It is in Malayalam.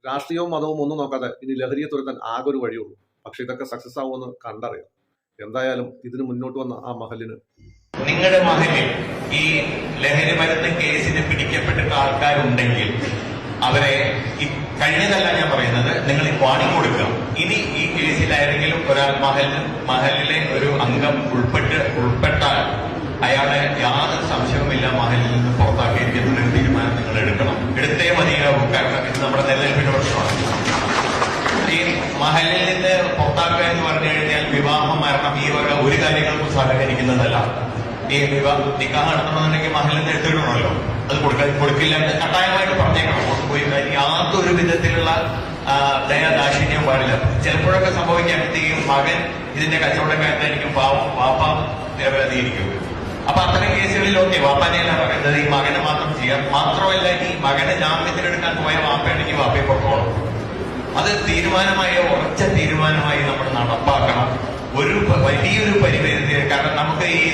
രാഷ്ട്രീയവും മതവും ഒന്നും നോക്കാതെ ഇനി ലഹരിയെ തുരത്താൻ ആകെ ഒരു വഴിയുള്ളൂ. പക്ഷെ ഇതൊക്കെ സക്സസ് ആവുമെന്ന് കണ്ടറിയാം. എന്തായാലും ഇതിന് മുന്നോട്ട് വന്ന ആ മഹലിന്, നിങ്ങളുടെ മഹലിൽ ഈ ലഹരി മരുന്ന് കേസിന് പിടിക്കപ്പെട്ട ആൾക്കാരുണ്ടെങ്കിൽ അവരെ കഴിഞ്ഞതല്ല ഞാൻ പറയുന്നത്, നിങ്ങൾ വാണിംഗ് കൊടുക്കുക. ഇനി ഈ കേസിലായിരുന്നെങ്കിലും ഒരാൾ മഹലിലെ ഒരു അംഗം ഉൾപ്പെട്ടാൽ അയാളെ യാതൊരു സംശയവുമില്ല മഹലിൽ നിന്ന് പുറത്താക്കിയിരിക്കുന്ന ഒരു തീരുമാനം നിങ്ങൾ എടുക്കണം. എടുത്തേ മതിയാകും. കാരണം ഇത് നമ്മുടെ നിലനിൽപ്പിന്റെ പ്രശ്നമാണ്. ഈ മഹലിൽ നിന്ന് പുറത്താക്കുക എന്ന് പറഞ്ഞു കഴിഞ്ഞാൽ വിവാഹം, മരണം, ഈ ഒരു കാര്യങ്ങൾക്കും സഹകരിക്കുന്നതല്ല. ഈ നിക്കാഹ് നടത്തണമെന്നുണ്ടെങ്കിൽ മഹലിൽ നിന്ന് എടുത്തിടണമല്ലോ. അത് കൊടുക്കില്ല എന്ന് കട്ടായമായിട്ട് പറഞ്ഞേക്കണം. കൊണ്ടുപോയി യാതൊരു വിധത്തിലുള്ള ദയാദാക്ഷിണ്യം പാടില്ല. ചിലപ്പോഴൊക്കെ സംഭവിക്കാൻ ഈ മകൻ ഇതിന്റെ കച്ചവടക്കാരനായിരിക്കും, വാപ്പ നിരപരാധിയായിരിക്കും. അപ്പൊ അത്തരം കേസുകളിലൊക്കെ വാപ്പാനെയല്ല പറയുന്നത്, ഈ മകനെ മാത്രം ചെയ്യാം. മാത്രമല്ല, ഈ മകനെ ജാമ്യത്തിനെടുക്കാൻ പോയ വാപ്പയാണെങ്കിൽ വാപ്പയെ പൊക്കോളും. അത് ഉറച്ച തീരുമാനമായി നമ്മൾ നടപ്പാക്കണം. വലിയൊരു പരിമിതി. കാരണം നമുക്ക് ഈ